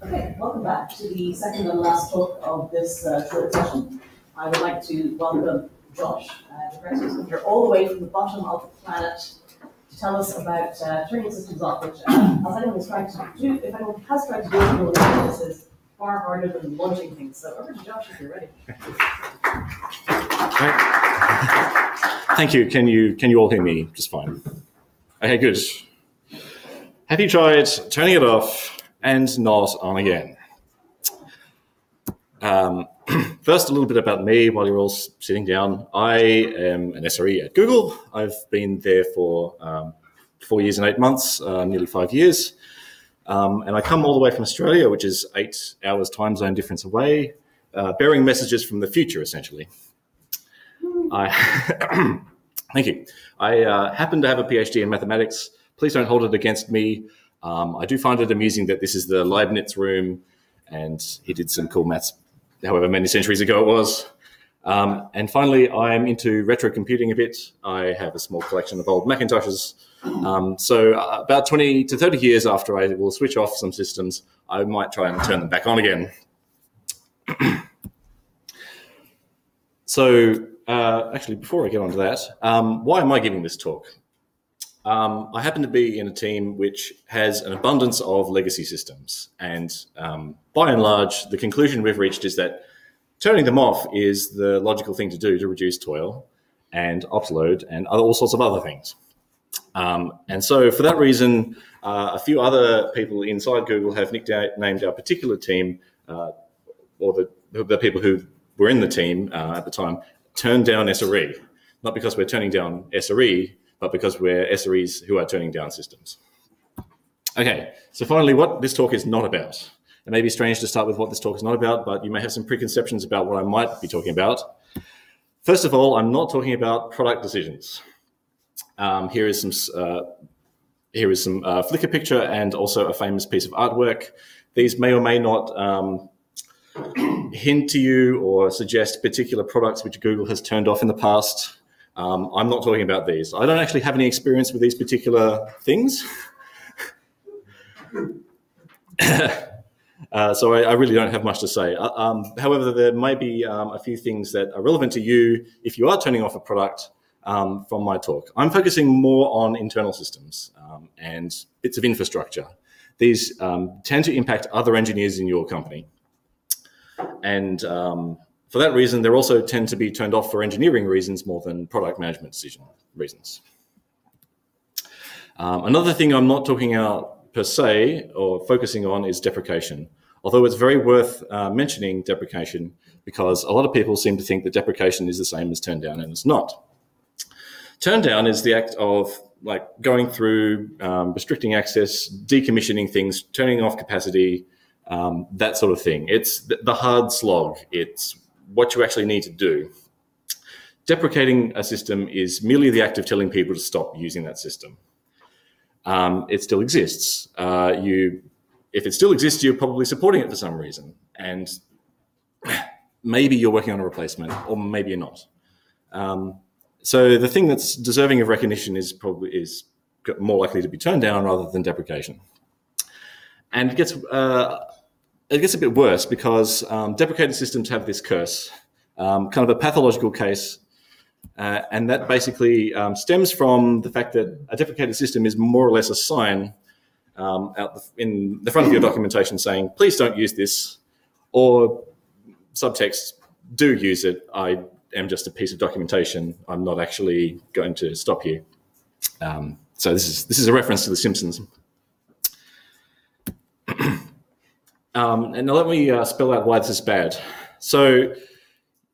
Okay, welcome back to the second and last talk of this short session. I would like to welcome Josh, the person who's come here all the way from the bottom of the planet to tell us about turning systems off, which, as anyone is trying to do, if anyone has tried to do it, will know this is far harder than launching things. So over to Josh if you're ready. Thank you. Can you all hear me just fine? Okay, good. Have you tried turning it off and not on again? First, a little bit about me while you're all sitting down. I am an SRE at Google. I've been there for 4 years and 8 months, nearly 5 years. And I come all the way from Australia, which is 8 hours time zone difference away, bearing messages from the future, essentially. Thank you. I happen to have a PhD in mathematics. Please don't hold it against me. I do find it amusing that this is the Leibniz room, and he did some cool maths, however many centuries ago it was. And finally, I'm into retro computing a bit. I have a small collection of old Macintoshes. So about 20 to 30 years after I will switch off some systems, I might try and turn them back on again. So actually, before I get on to that, why am I giving this talk? I happen to be in a team which has an abundance of legacy systems. And by and large, the conclusion we've reached is that turning them off is the logical thing to do to reduce toil and upload and all sorts of other things. And so for that reason, a few other people inside Google have named our particular team, or the people who were in the team at the time, turn down SRE. Not because we're turning down SRE, but because we're SREs who are turning down systems. Okay, so finally, what this talk is not about. It may be strange to start with what this talk is not about, but you may have some preconceptions about what I might be talking about. First of all, I'm not talking about product decisions. Here is some Flickr picture and also a famous piece of artwork. These may or may not hint to you or suggest particular products which Google has turned off in the past. I'm not talking about these. I don't actually have any experience with these particular things. So I really don't have much to say. However, there may be a few things that are relevant to you if you are turning off a product from my talk. I'm focusing more on internal systems and bits of infrastructure. These tend to impact other engineers in your company. And for that reason, they also tend to be turned off for engineering reasons more than product management decision reasons. Another thing I'm not talking about per se or focusing on is deprecation, although it's very worth mentioning deprecation because a lot of people seem to think that deprecation is the same as turn down, and it's not. Turn down is the act of like going through, restricting access, decommissioning things, turning off capacity, that sort of thing. It's the hard slog. It's what you actually need to do. Deprecating a system is merely the act of telling people to stop using that system. It still exists. If it still exists, you're probably supporting it for some reason. And maybe you're working on a replacement, or maybe you're not. So the thing that's deserving of recognition is more likely to be turned down rather than deprecation. And it gets a bit worse because deprecated systems have this curse, kind of a pathological case, and that basically stems from the fact that a deprecated system is more or less a sign in the front of your documentation saying, please don't use this, or subtext, do use it. I am just a piece of documentation. I'm not actually going to stop you. So this is a reference to The Simpsons. And now let me spell out why this is bad. So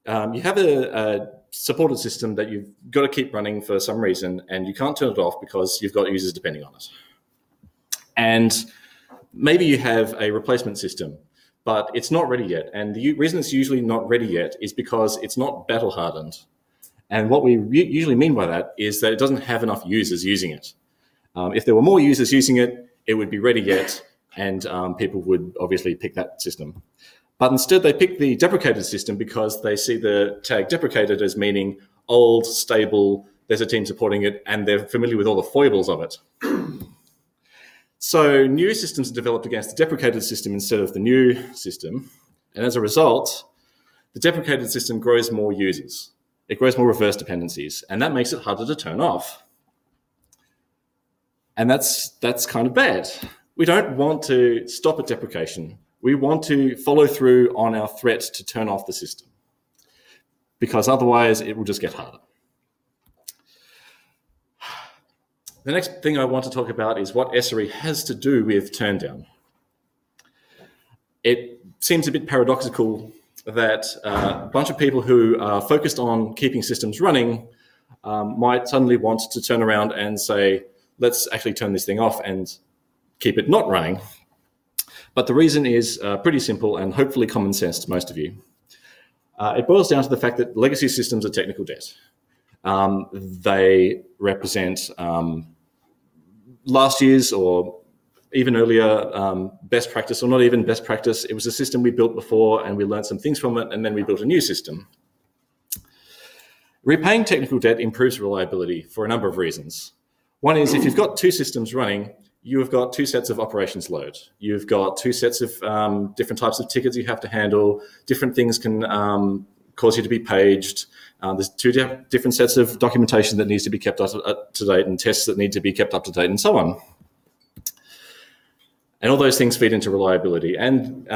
you have a supported system that you've got to keep running for some reason, and you can't turn it off because you've got users depending on it. And maybe you have a replacement system, but it's not ready yet. And the reason it's usually not ready yet is because it's not battle hardened. And what we usually mean by that is that it doesn't have enough users using it. If there were more users using it, it would be ready yet, and people would obviously pick that system. But instead, they pick the deprecated system because they see the tag deprecated as meaning old, stable, there's a team supporting it, and they're familiar with all the foibles of it. So new systems are developed against the deprecated system instead of the new system. And as a result, the deprecated system grows more users. It grows more reverse dependencies, and that makes it harder to turn off. And that's kind of bad. We don't want to stop at deprecation. We want to follow through on our threat to turn off the system, because otherwise it will just get harder. The next thing I want to talk about is what SRE has to do with turndown. It seems a bit paradoxical that a bunch of people who are focused on keeping systems running might suddenly want to turn around and say, let's actually turn this thing off and keep it not running. But the reason is pretty simple and hopefully common sense to most of you. It boils down to the fact that legacy systems are technical debt. They represent last year's or even earlier best practice, or not even best practice. It was a system we built before and we learned some things from it, and then we built a new system. Repaying technical debt improves reliability for a number of reasons. One is if you've got two systems running, you've got two sets of operations load. You've got two sets of different types of tickets you have to handle. Different things can cause you to be paged. There's two different sets of documentation that needs to be kept up to date and tests that need to be kept up to date and so on. And all those things feed into reliability. And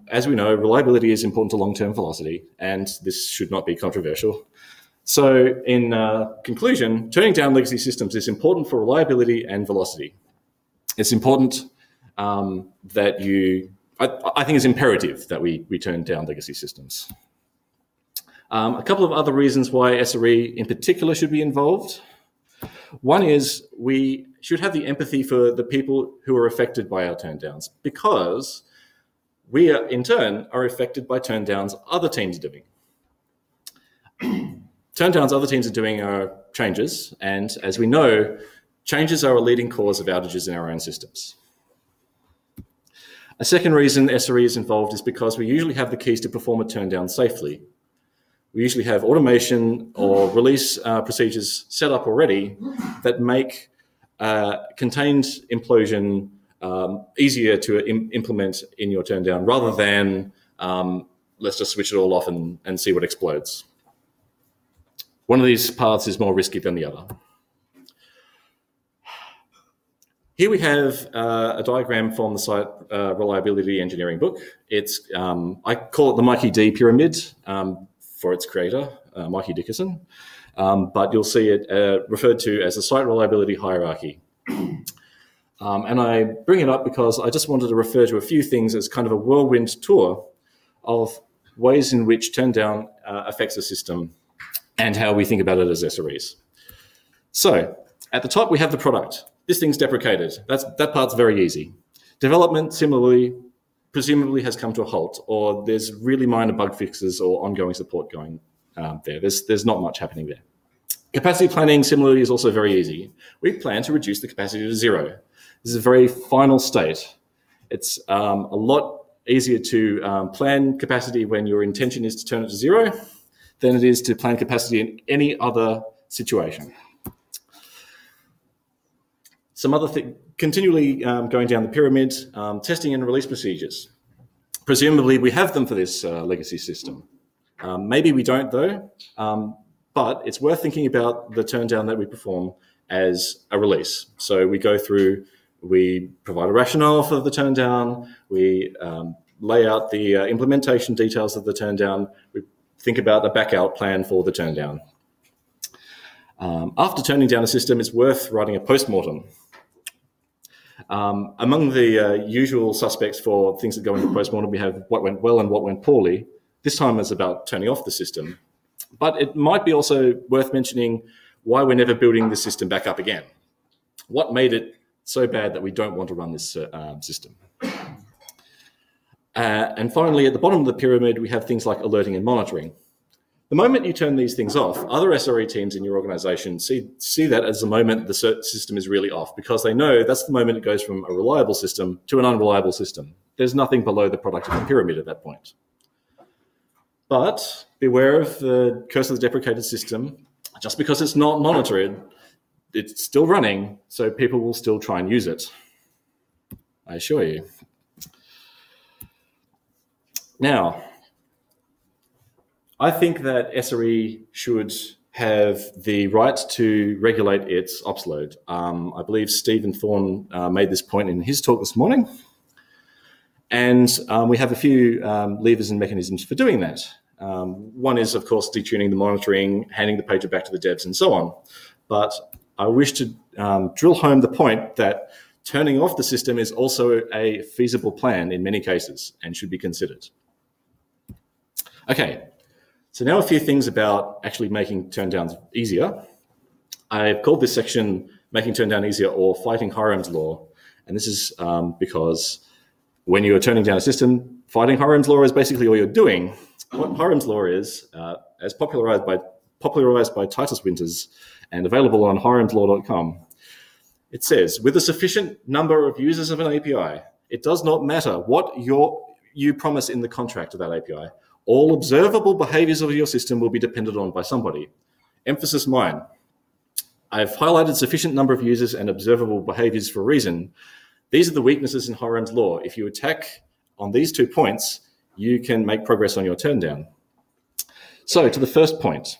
as we know, reliability is important to long-term velocity, and this should not be controversial. So in conclusion, turning down legacy systems is important for reliability and velocity. It's important that I think it's imperative that we turn down legacy systems. A couple of other reasons why SRE in particular should be involved. One is we should have the empathy for the people who are affected by our turndowns, because we are, in turn, are affected by turndowns other teams are doing. Turndowns other teams are doing are changes, and as we know, changes are a leading cause of outages in our own systems. A second reason SRE is involved is because we usually have the keys to perform a turndown safely. We usually have automation or release procedures set up already that make contained implosion easier to implement in your turndown, rather than let's just switch it all off and see what explodes. One of these paths is more risky than the other. Here we have a diagram from the site Reliability Engineering book. It's I call it the Mikey D pyramid for its creator, Mikey Dickerson, but you'll see it referred to as the site reliability hierarchy. And I bring it up because I just wanted to refer to a few things as kind of a whirlwind tour of ways in which turndown affects a system and how we think about it as SREs. So at the top, we have the product. This thing's deprecated. That part's very easy. Development, similarly, presumably has come to a halt, or there's really minor bug fixes or ongoing support going there. There's not much happening there. Capacity planning, similarly, is also very easy. We plan to reduce the capacity to 0. This is a very final state. It's a lot easier to plan capacity when your intention is to turn it to 0 than it is to plan capacity in any other situation. Some other thing, continually going down the pyramid, testing and release procedures. Presumably we have them for this legacy system. Maybe we don't though, but it's worth thinking about the turndown that we perform as a release. So we go through, we provide a rationale for the turndown, we lay out the implementation details of the turndown, we think about the back-out plan for the turndown. After turning down a system, it's worth writing a post-mortem. Among the usual suspects for things that go into post-mortem, we have what went well and what went poorly. This time it's about turning off the system. But it might be also worth mentioning why we're never building the system back up again. What made it so bad that we don't want to run this system? And finally, at the bottom of the pyramid, we have things like alerting and monitoring. The moment you turn these things off, other SRE teams in your organization see that as the moment the system is really off, because they know that's the moment it goes from a reliable system to an unreliable system. There's nothing below the product of the pyramid at that point. But beware of the curse of the deprecated system. Just because it's not monitored, it's still running, so people will still try and use it. I assure you. Now, I think that SRE should have the right to regulate its ops load. I believe Stephen Thorne made this point in his talk this morning. And we have a few levers and mechanisms for doing that. One is, of course, detuning the monitoring, handing the pager back to the devs, and so on. But I wish to drill home the point that turning off the system is also a feasible plan in many cases and should be considered. Okay, so now a few things about actually making turndowns easier. I've called this section Making Turndown Easier or Fighting Hiram's Law. And this is because when you're turning down a system, fighting Hiram's Law is basically all you're doing. What Hiram's Law is, as popularized by Titus Winters and available on hiramslaw.com, it says, with a sufficient number of users of an API, it does not matter what you promise in the contract of that API. All observable behaviors of your system will be depended on by somebody. Emphasis mine. I've highlighted sufficient number of users and observable behaviors for a reason. These are the weaknesses in Hiram's Law. If you attack on these 2 points, you can make progress on your turndown. So to the first point,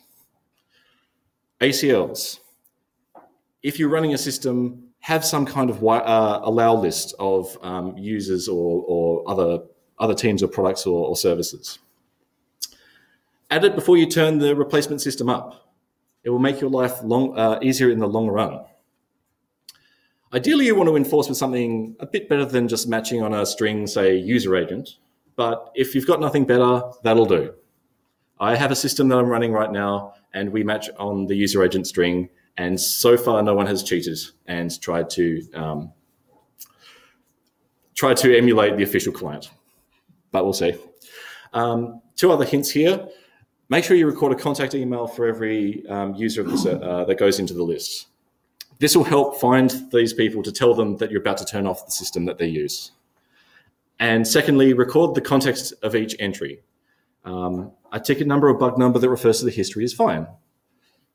ACLs. If you're running a system, have some kind of allow list of users or other teams or products or services. Add it before you turn the replacement system up. It will make your life easier in the long run. Ideally, you want to enforce with something a bit better than just matching on a string, say, user agent. But if you've got nothing better, that'll do. I have a system that I'm running right now, and we match on the user agent string. And so far, no one has cheated and tried to emulate the official client. But we'll see. 2 other hints here. Make sure you record a contact email for every user of that goes into the list. This will help find these people to tell them that you're about to turn off the system that they use. And secondly, record the context of each entry. A ticket number or bug number that refers to the history is fine.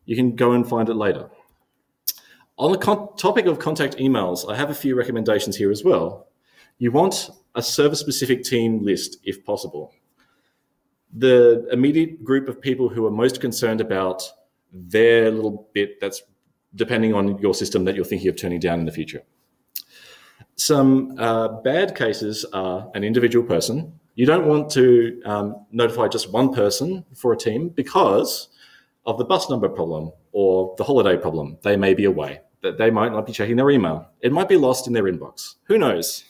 You can go and find it later. On the topic of contact emails, I have a few recommendations here as well. You want a service-specific team list if possible. The immediate group of people who are most concerned about their little bit that's depending on your system that you're thinking of turning down in the future. Some bad cases are an individual person. You don't want to notify just one person for a team because of the bus number problem or the holiday problem. They may be away. They might not be checking their email. It might be lost in their inbox. Who knows?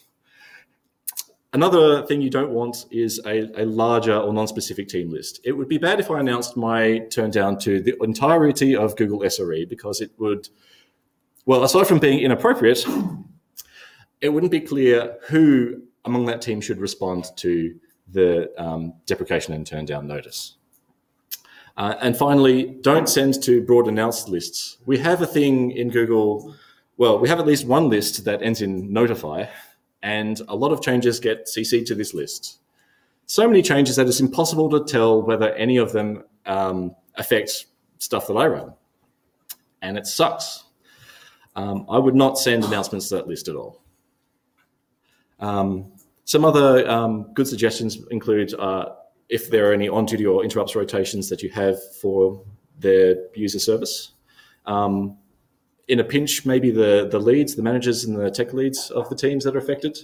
Another thing you don't want is a larger or non-specific team list. It would be bad if I announced my turn down to the entirety of Google SRE because it would, well, aside from being inappropriate, it wouldn't be clear who among that team should respond to the deprecation and turn down notice. And finally, don't send to broad announced lists. We have a thing in Google, well, we have at least one list that ends in notify, and a lot of changes get CC'd to this list. So many changes that it's impossible to tell whether any of them affect stuff that I run. And it sucks. I would not send announcements to that list at all. Some other good suggestions include if there are any on-duty or interrupts rotations that you have for the user service. In a pinch, maybe the leads, the managers and the tech leads of the teams that are affected.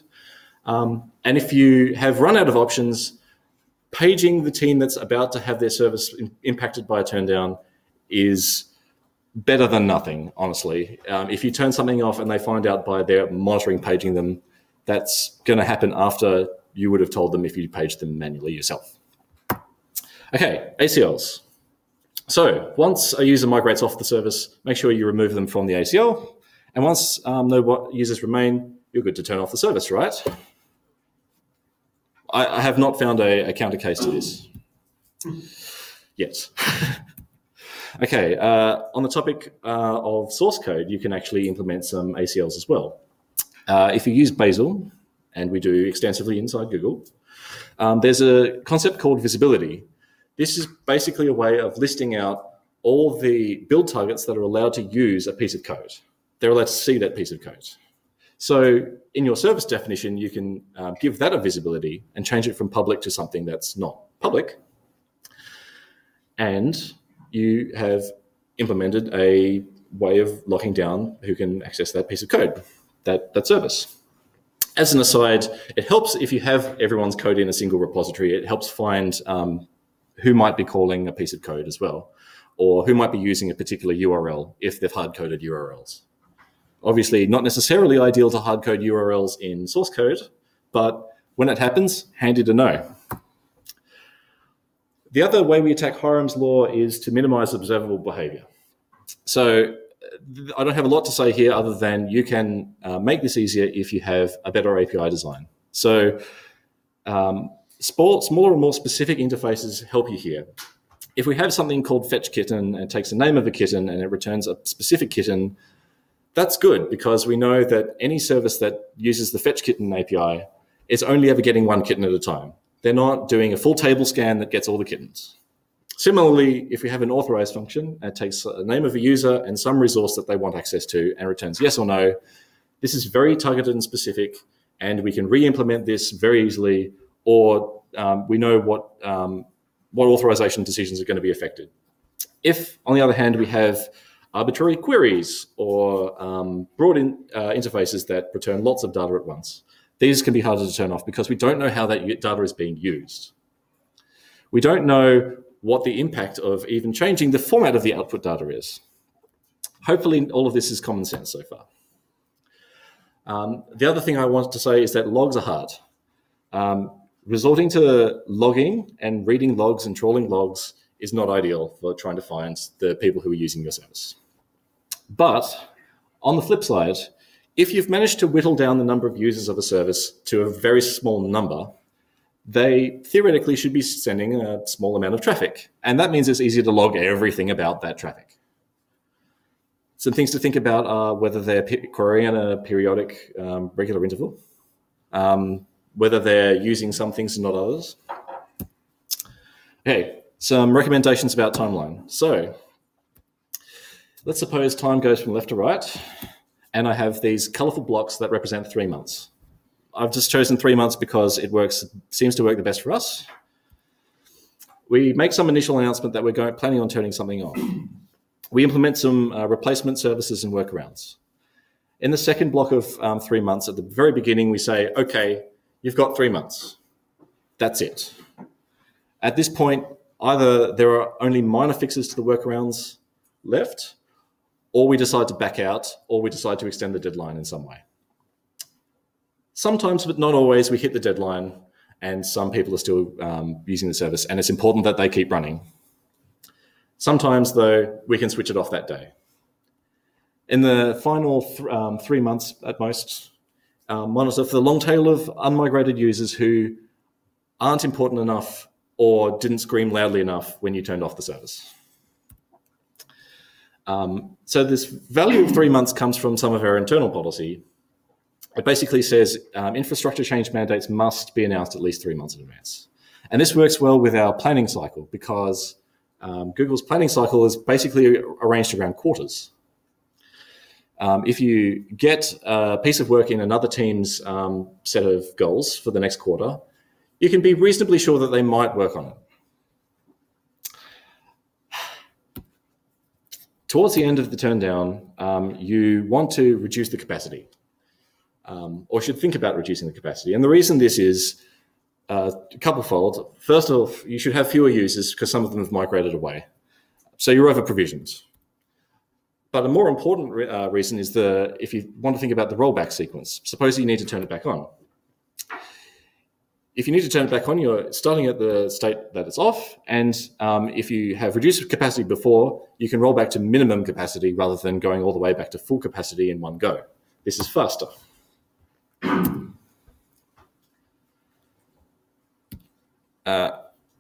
And if you have run out of options, paging the team that's about to have their service impacted by a turndown is better than nothing, honestly. If you turn something off and they find out by their monitoring paging them, that's going to happen after you would have told them if you paged them manually yourself. Okay, ACLs. So once a user migrates off the service, make sure you remove them from the ACL. And once no users remain, you're good to turn off the service, right? I have not found a counter case to this yet. Okay, on the topic of source code, you can actually implement some ACLs as well. If you use Bazel, and we do extensively inside Google, there's a concept called visibility. This is basically a way of listing out all the build targets that are allowed to use a piece of code. They're allowed to see that piece of code. So in your service definition, you can give that a visibility and change it from public to something that's not public. And you have implemented a way of locking down who can access that piece of code, that service. As an aside, it helps if you have everyone's code in a single repository. It helps find who might be calling a piece of code as well, or who might be using a particular URL if they've hard-coded URLs. Obviously, not necessarily ideal to hard-code URLs in source code, but when it happens, handy to know. The other way we attack Hiram's law is to minimize observable behavior. So I don't have a lot to say here other than you can make this easier if you have a better API design. So smaller and more specific interfaces help you here. If we have something called fetch kitten and it takes the name of a kitten and it returns a specific kitten, that's good because we know that any service that uses the fetch kitten API is only ever getting one kitten at a time. They're not doing a full table scan that gets all the kittens. Similarly, if we have an authorize function, it takes a name of a user and some resource that they want access to and returns yes or no. This is very targeted and specific, and we can re-implement this very easily, or we know what authorization decisions are going to be affected. If, on the other hand, we have arbitrary queries or broad interfaces that return lots of data at once, these can be harder to turn off because we don't know how that data is being used. We don't know what the impact of even changing the format of the output data is. Hopefully, all of this is common sense so far. The other thing I wanted to say is that logs are hard. Resorting to logging and reading logs and trawling logs is not ideal for trying to find the people who are using your service. But on the flip side, if you've managed to whittle down the number of users of a service to a very small number, they theoretically should be sending a small amount of traffic. And that means it's easier to log everything about that traffic. Some things to think about are whether they're querying at a periodic, regular interval, whether they're using some things and not others. Okay, some recommendations about timeline. So let's suppose time goes from left to right, and I have these colorful blocks that represent 3 months. I've just chosen 3 months because it seems to work the best for us. We make some initial announcement that we're planning on turning something on. We implement some replacement services and workarounds. In the second block of 3 months, at the very beginning, we say, okay, you've got 3 months. That's it. At this point, either there are only minor fixes to the workarounds left, or we decide to back out, or we decide to extend the deadline in some way. Sometimes, but not always, we hit the deadline and some people are still using the service, and it's important that they keep running. Sometimes, though, we can switch it off that day. In the final 3 months at most, monitor for the long tail of unmigrated users who aren't important enough or didn't scream loudly enough when you turned off the service. So this value of 3 months comes from some of our internal policy. It basically says infrastructure change mandates must be announced at least 3 months in advance. And this works well with our planning cycle because Google's planning cycle is basically arranged around quarters. If you get a piece of work in another team's set of goals for the next quarter, you can be reasonably sure that they might work on it. Towards the end of the turndown, you want to reduce the capacity, or should think about reducing the capacity. And the reason this is a couple-fold. First off, you should have fewer users because some of them have migrated away. So you're over-provisioned. But a more important reason is if you want to think about the rollback sequence. Suppose you need to turn it back on. If you need to turn it back on, you're starting at the state that it's off. And if you have reduced capacity before, you can roll back to minimum capacity rather than going all the way back to full capacity in one go. This is faster.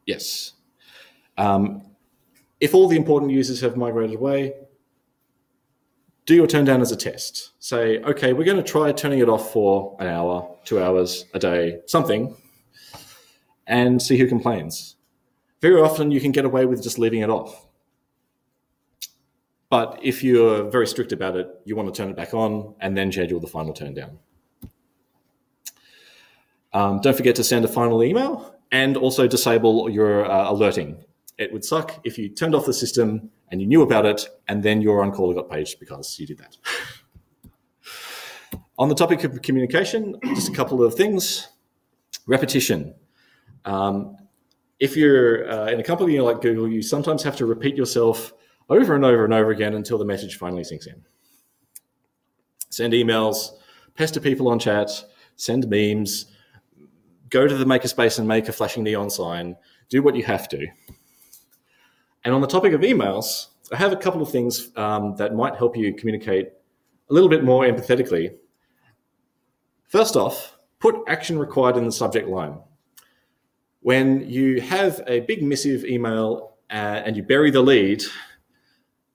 Yes. If all the important users have migrated away, do your turn down as a test. Say, okay, we're going to try turning it off for an hour, 2 hours, a day, something, and see who complains. Very often you can get away with just leaving it off. But if you're very strict about it, you want to turn it back on and then schedule the final turn down. Don't forget to send a final email and also disable your alerting. It would suck if you turned off the system and you knew about it and then your on-caller got paged because you did that. On the topic of communication, just a couple of things. Repetition. If you're in a company like Google, you sometimes have to repeat yourself over and over and over again until the message finally sinks in. Send emails, pester people on chat, send memes, go to the makerspace and make a flashing neon sign, do what you have to. And on the topic of emails, I have a couple of things that might help you communicate a little bit more empathetically. First off, put action required in the subject line. When you have a big missive email and you bury the lead,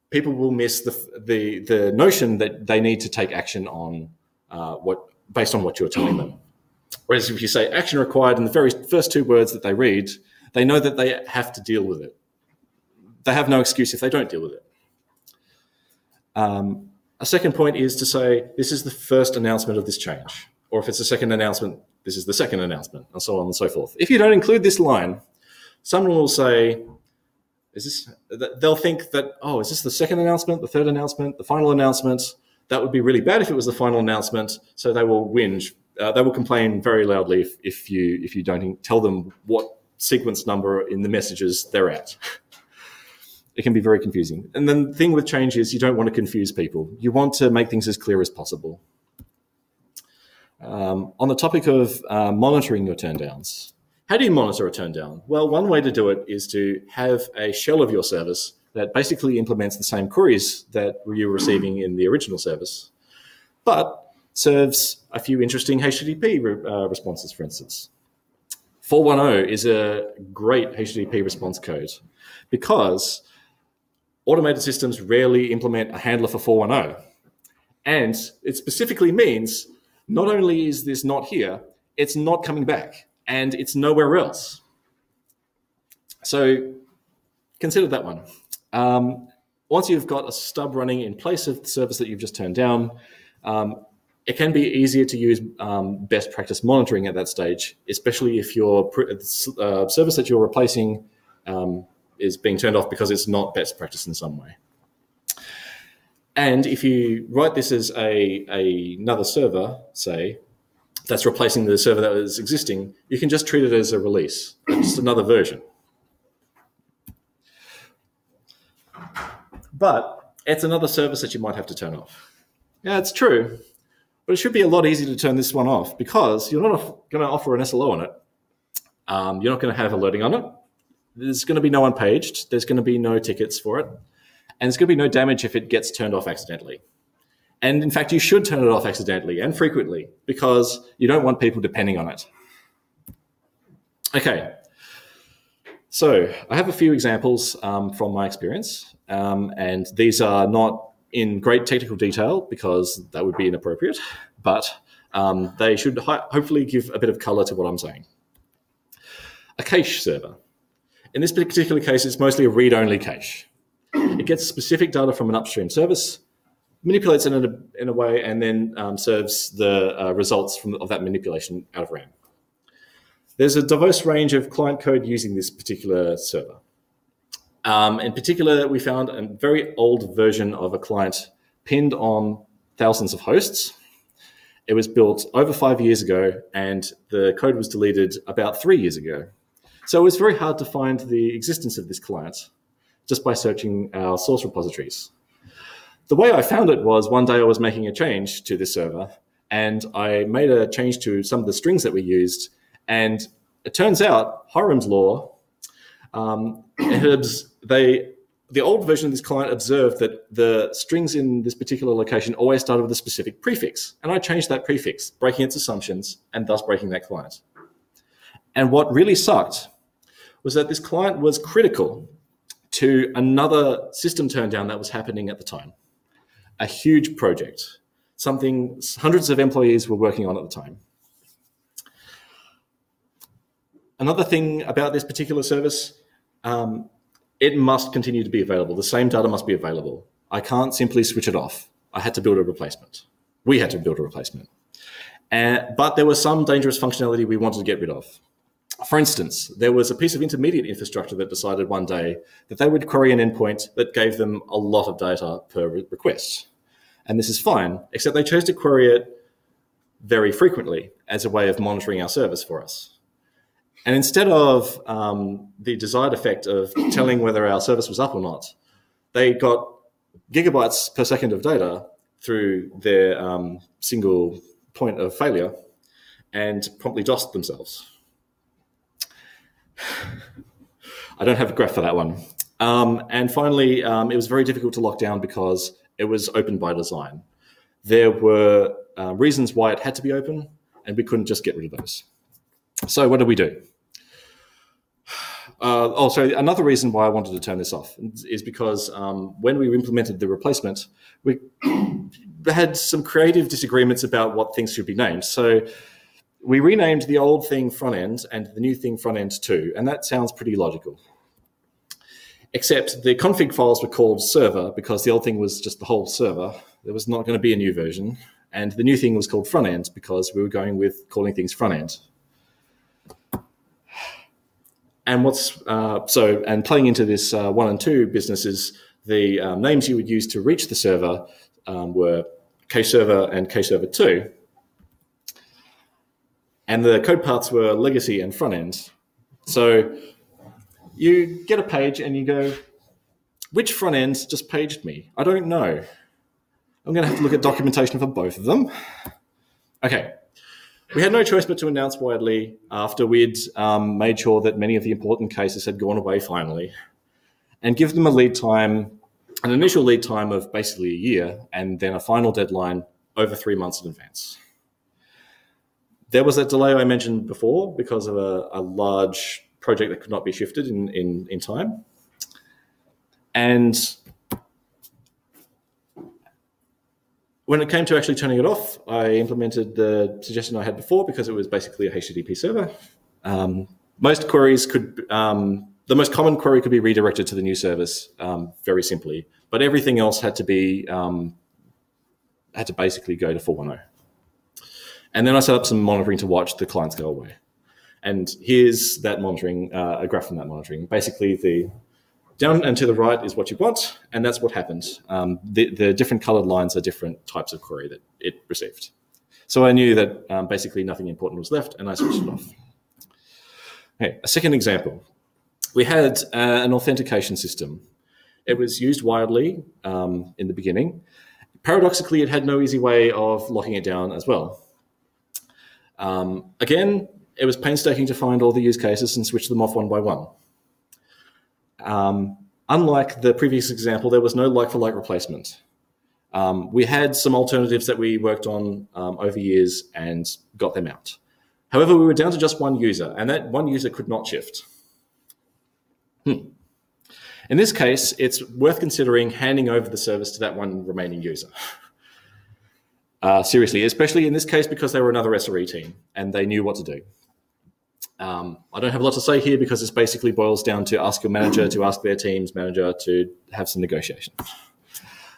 people will miss the notion that they need to take action on based on what you're telling them. Whereas if you say action required in the very first two words that they read, they know that they have to deal with it. They have no excuse if they don't deal with it. A second point is to say, this is the first announcement of this change. Or if it's a second announcement, this is the second announcement, and so on and so forth. If you don't include this line, someone will say, they'll think that, oh, is this the second announcement, the third announcement, the final announcement? That would be really bad if it was the final announcement, so they will whinge. They will complain very loudly if you don't tell them what sequence number in the messages they're at. It can be very confusing. And then the thing with change is you don't want to confuse people. You want to make things as clear as possible. On the topic of monitoring your turndowns, how do you monitor a turndown? Well, one way to do it is to have a shell of your service that basically implements the same queries that you were receiving in the original service, but serves a few interesting HTTP responses, for instance. 410 is a great HTTP response code because automated systems rarely implement a handler for 410. And it specifically means not only is this not here, it's not coming back, and it's nowhere else. So consider that one. Once you've got a stub running in place of the service that you've just turned down, it can be easier to use best practice monitoring at that stage, especially if your service that you're replacing is being turned off because it's not best practice in some way. And if you write this as another server, say, that's replacing the server that is existing, you can just treat it as a release, just another version. But it's another service that you might have to turn off. Yeah, it's true, but it should be a lot easier to turn this one off because you're not going to offer an SLO on it. You're not going to have alerting on it. There's going to be no unpaged. There's going to be no tickets for it. And there's going to be no damage if it gets turned off accidentally. And in fact, you should turn it off accidentally and frequently because you don't want people depending on it. Okay, so I have a few examples from my experience, and these are not in great technical detail because that would be inappropriate, but they should hopefully give a bit of color to what I'm saying. A cache server. In this particular case, it's mostly a read-only cache. It gets specific data from an upstream service, manipulates it in a way, and then serves the results of that manipulation out of RAM. There's a diverse range of client code using this particular server. In particular, we found a very old version of a client pinned on thousands of hosts. It was built over 5 years ago, and the code was deleted about 3 years ago. So it was very hard to find the existence of this client just by searching our source repositories. The way I found it was one day I was making a change to this server, and I made a change to some of the strings that we used, and it turns out, Hiram's law, the old version of this client observed that the strings in this particular location always started with a specific prefix, and I changed that prefix, breaking its assumptions, and thus breaking that client. And what really sucked was that this client was critical to another system turndown that was happening at the time. A huge project, something hundreds of employees were working on at the time. Another thing about this particular service, it must continue to be available. The same data must be available. I can't simply switch it off. I had to build a replacement. We had to build a replacement. But there was some dangerous functionality we wanted to get rid of. For instance, there was a piece of intermediate infrastructure that decided one day that they would query an endpoint that gave them a lot of data per request. And this is fine, except they chose to query it very frequently as a way of monitoring our service for us. And instead of the desired effect of telling whether our service was up or not, they got gigabytes per second of data through their single point of failure and promptly DOSed themselves. I don't have a graph for that one. And finally, it was very difficult to lock down because it was open by design. There were reasons why it had to be open, and we couldn't just get rid of those. So what did we do? Another reason why I wanted to turn this off is because when we implemented the replacement, we had some creative disagreements about what things should be named. So we renamed the old thing front end and the new thing front end too, and that sounds pretty logical. Except the config files were called server because the old thing was just the whole server. There was not going to be a new version. And the new thing was called front end because we were going with calling things front end. And and playing into this 1 and 2 business is the names you would use to reach the server were kserver and kserver 2. And the code paths were legacy and front end. So you get a page and you go, which front end just paged me? I don't know. I'm going to have to look at documentation for both of them. Okay. We had no choice but to announce widely after we'd made sure that many of the important cases had gone away finally, and give them a lead time, an initial lead time of basically a year, and then a final deadline over 3 months in advance. There was that delay I mentioned before because of a large project that could not be shifted in time. And when it came to actually turning it off, I implemented the suggestion I had before because it was basically a HTTP server. Most queries could, the most common query could be redirected to the new service very simply, but everything else had to be, had to basically go to 410. And then I set up some monitoring to watch the clients go away. And here's that monitoring, a graph from that monitoring. Basically, the down and to the right is what you want, and that's what happened. The different colored lines are different types of query that it received. So I knew that basically nothing important was left, and I switched it off. Okay, a second example. We had an authentication system. It was used widely in the beginning. Paradoxically, it had no easy way of locking it down as well. Again, it was painstaking to find all the use cases and switch them off one by one. Unlike the previous example, there was no like-for-like replacement. We had some alternatives that we worked on over years and got them out. However, we were down to just one user, and that one user could not shift. In this case, it's worth considering handing over the service to that one remaining user. Seriously, especially in this case because they were another SRE team and they knew what to do. I don't have a lot to say here because this basically boils down to ask your manager to ask their team's manager to have some negotiation.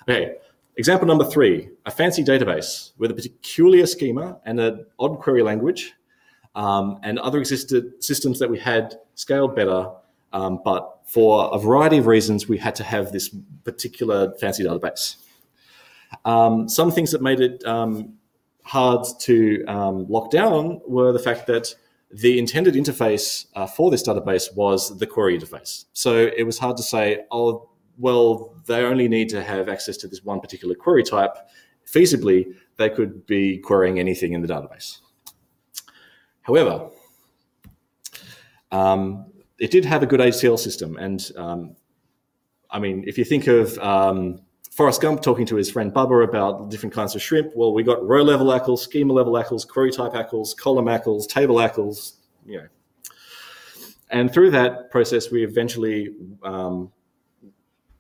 Okay, example number 3, a fancy database with a peculiar schema and an odd query language and other existed systems that we had scaled better, but for a variety of reasons, we had to have this particular fancy database. Some things that made it hard to lock down were the fact that the intended interface for this database was the query interface. So it was hard to say, oh, well, they only need to have access to this one particular query type. Feasibly, they could be querying anything in the database. However, it did have a good HCL system. And I mean, if you think of Forrest Gump talking to his friend Bubba about different kinds of shrimp, well, we got row-level ACLs, schema-level ACLs, query-type ACLs, column ACLs, table ACLs, you know. And through that process, we eventually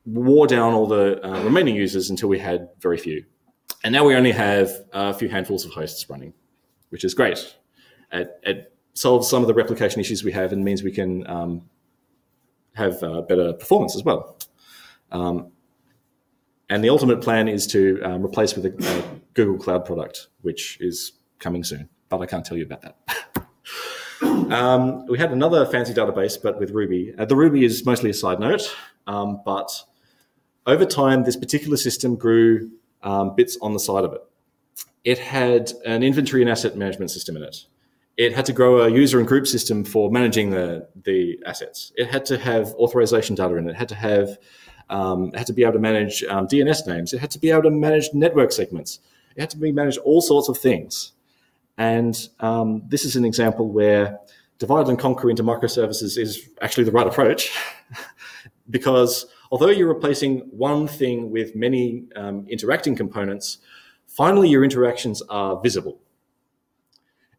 wore down all the remaining users until we had very few. And now we only have a few handfuls of hosts running, which is great. It solves some of the replication issues we have and means we can have better performance as well. And the ultimate plan is to replace with a Google Cloud product, which is coming soon, but I can't tell you about that. We had another fancy database, but with Ruby. The Ruby is mostly a side note, but over time, this particular system grew bits on the side of it. It had an inventory and asset management system in it. It had to grow a user and group system for managing the assets. It had to have authorization data in it. It had to be able to manage DNS names. It had to be able to manage network segments. It had to be managed all sorts of things. And this is an example where divide and conquer into microservices is actually the right approach because although you're replacing one thing with many interacting components, finally your interactions are visible.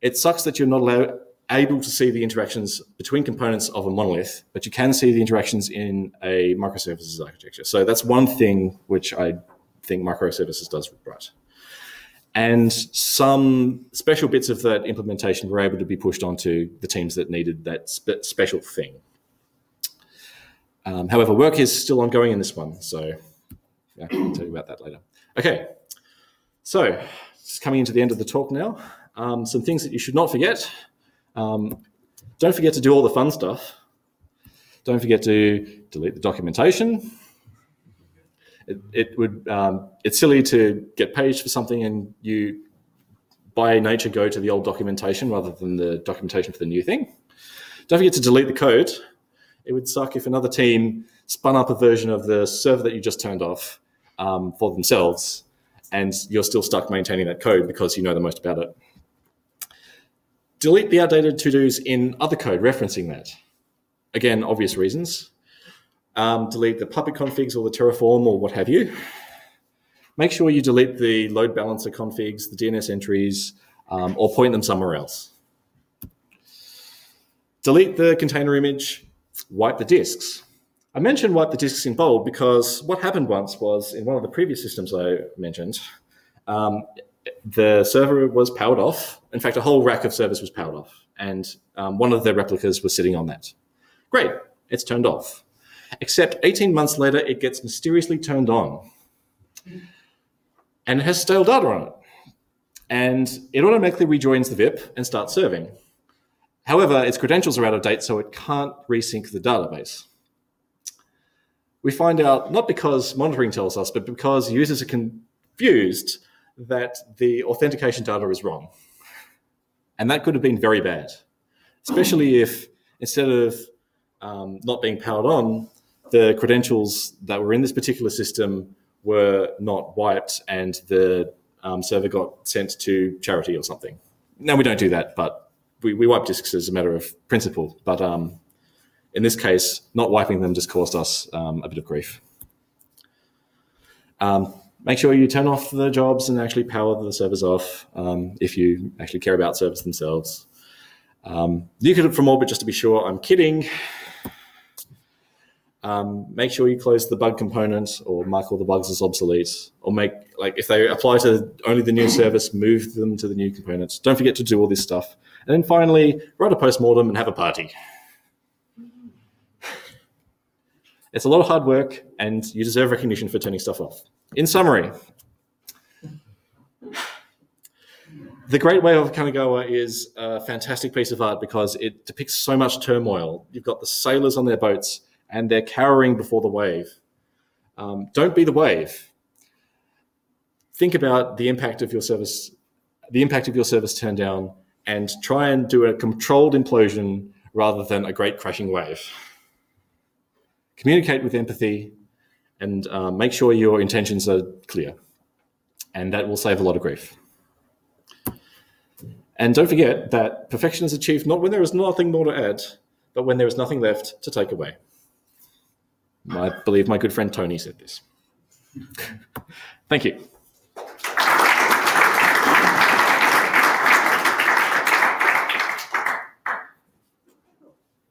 It sucks that you're not able to see the interactions between components of a monolith, but you can see the interactions in a microservices architecture. So that's one thing which I think microservices does right. And some special bits of that implementation were able to be pushed onto the teams that needed that special thing. However, work is still ongoing in this one, so I can tell you about that later. Okay, so just coming into the end of the talk now. Some things that you should not forget. Don't forget to do all the fun stuff. Don't forget to delete the documentation. It's silly to get paged for something and you, by nature, go to the old documentation rather than the documentation for the new thing. Don't forget to delete the code. It would suck if another team spun up a version of the server that you just turned off for themselves and you're still stuck maintaining that code because you know the most about it. Delete the outdated to-dos in other code referencing that. Again, obvious reasons. Delete the puppet configs or the Terraform or what have you. Make sure you delete the load balancer configs, the DNS entries, or point them somewhere else. Delete the container image, wipe the disks. I mentioned wipe the disks in bold because what happened once was in one of the previous systems I mentioned, the server was powered off. In fact, a whole rack of servers was powered off, and one of the replicas was sitting on that. Great, it's turned off. Except 18 months later, it gets mysteriously turned on. And it has stale data on it. And it automatically rejoins the VIP and starts serving. However, its credentials are out of date, so it can't resync the database. We find out, not because monitoring tells us, but because users are confused that the authentication data is wrong. And that could have been very bad, especially if instead of not being powered on, the credentials that were in this particular system were not wiped and the server got sent to charity or something. Now, we don't do that, but we wipe disks as a matter of principle. But in this case, not wiping them just caused us a bit of grief. Make sure you turn off the jobs and actually power the servers off if you actually care about servers themselves. Nuke it from orbit just to be sure. I'm kidding. Make sure you close the bug component or mark all the bugs as obsolete, or if they apply to only the new service, move them to the new components. Don't forget to do all this stuff. And then finally, write a postmortem and have a party. It's a lot of hard work and you deserve recognition for turning stuff off. In summary, The Great Wave of Kanagawa is a fantastic piece of art because it depicts so much turmoil. You've got the sailors on their boats and they're cowering before the wave. Don't be the wave. Think about the impact of your service turned down, and try and do a controlled implosion rather than a great crashing wave. Communicate with empathy and make sure your intentions are clear, and that will save a lot of grief. And don't forget that perfection is achieved not when there is nothing more to add, but when there is nothing left to take away. I believe my good friend Tony said this. Thank you.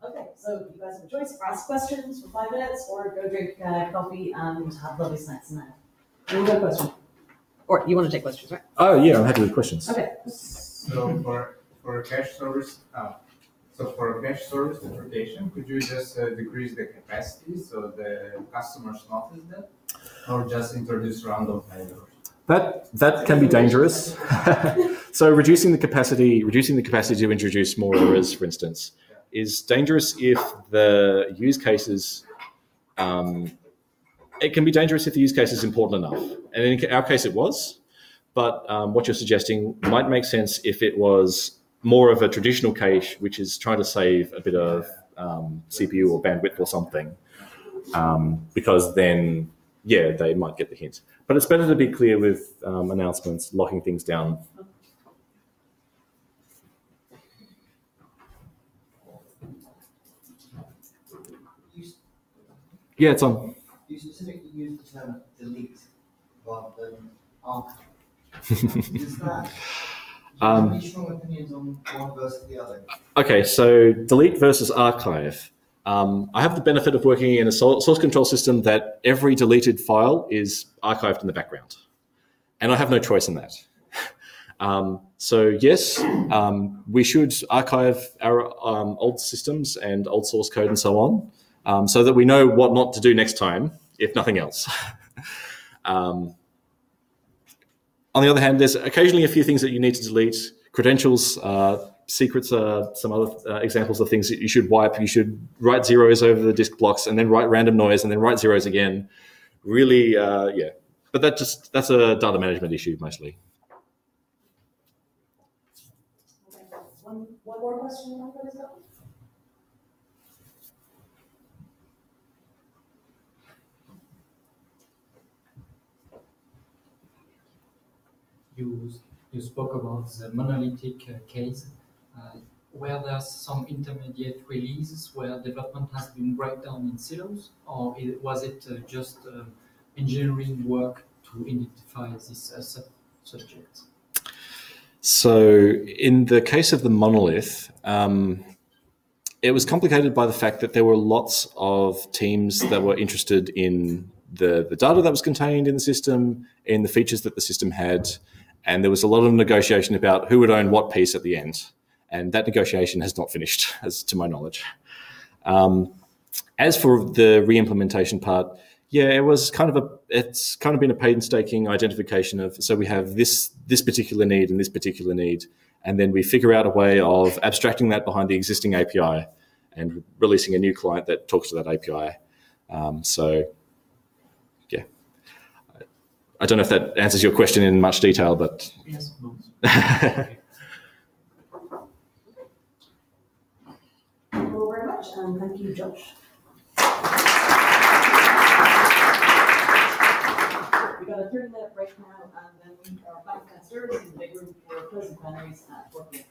Okay, so you guys have a choice: ask questions for 5 minutes, or go drink coffee and have lovely snacks now. You want to go question? Or you want to take questions, right? Oh yeah, I'm happy with questions. Okay. So for a cache service, interpretation, could you just decrease the capacity so the customers notice that, or just introduce random values? That can be dangerous. So reducing the capacity to introduce more errors, for instance, is dangerous if the use cases. It can be dangerous if the use case is important enough, and in our case, it was. But what you're suggesting might make sense if it was more of a traditional case, which is trying to save a bit of CPU or bandwidth or something, because then, yeah, they might get the hint. But it's better to be clear with announcements, locking things down. Yeah, it's on. You specifically use the term delete rather than archive. Is that? Any strong opinions on one versus the other? Okay, so delete versus archive. I have the benefit of working in a source control system that every deleted file is archived in the background, and I have no choice in that. So yes, we should archive our old systems and old source code and so on, so that we know what not to do next time, if nothing else. On the other hand, there's occasionally a few things that you need to delete. Credentials, secrets are some other examples of things that you should wipe. You should write zeros over the disk blocks and then write random noise and then write zeros again. Really, yeah. But that's a data management issue mostly. Okay. One more question. What is that? You spoke about the monolithic case. Were there some intermediate releases where development has been breakdown in silos, or was it just engineering work to identify this subject? So in the case of the monolith, it was complicated by the fact that there were lots of teams that were interested in the data that was contained in the system, in the features that the system had, and there was a lot of negotiation about who would own what piece at the end. And that negotiation has not finished, as to my knowledge. As for the re-implementation part, yeah, it's kind of been a painstaking identification of, so we have this particular need and this particular need, and then we figure out a way of abstracting that behind the existing API and releasing a new client that talks to that API. So, yeah. I don't know if that answers your question in much detail, but... Yes. Thank you very much, and thank you, Josh. We've got a 30-minute break now, and then we are back downstairs in the big room for closing plenaries at 4 p.m.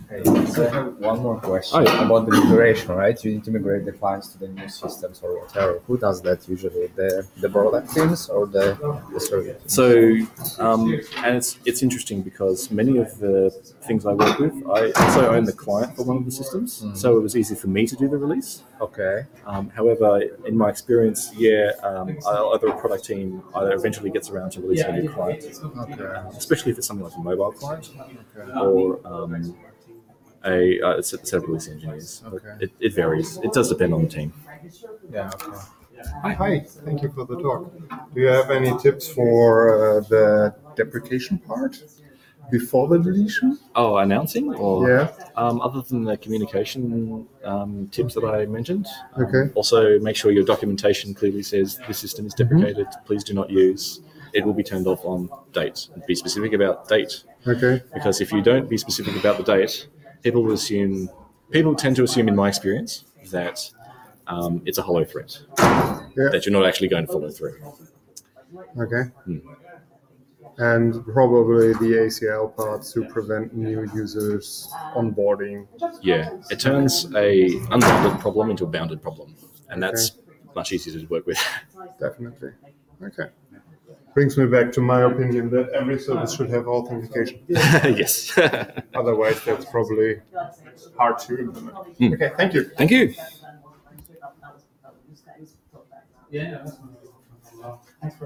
Okay, so I have one more question about the migration, right? You need to migrate the clients to the new systems or whatever. Who does that usually? The product teams or the service teams? So, and it's interesting because many of the things I work with, I also own the client for one of the systems, so it was easy for me to do the release. Okay. However, in my experience, either a product team either eventually gets around to releasing a new client, especially if it's something like a mobile client, or a set of release engineers. Okay. It varies. It does depend on the team. Yeah. Okay. Hi, thank you for the talk. Do you have any tips for the deprecation part before the deletion? Oh, announcing? Or, Yeah. Other than the communication tips that I mentioned, Okay. also make sure your documentation clearly says the system is deprecated, please do not use. It will be turned off on date. Be specific about date. Okay. Because if you don't be specific about the date, people tend to assume, in my experience, that it's a hollow threat, that you're not actually going to follow through. Okay. And probably the ACL parts to prevent new users onboarding. Yeah, it turns a unbounded problem into a bounded problem, and that's much easier to work with. Definitely. Okay. Brings me back to my opinion that every service should have authentication. Yes. Otherwise, that's probably hard to implement. Okay, thank you. Thank you. Yeah, thanks for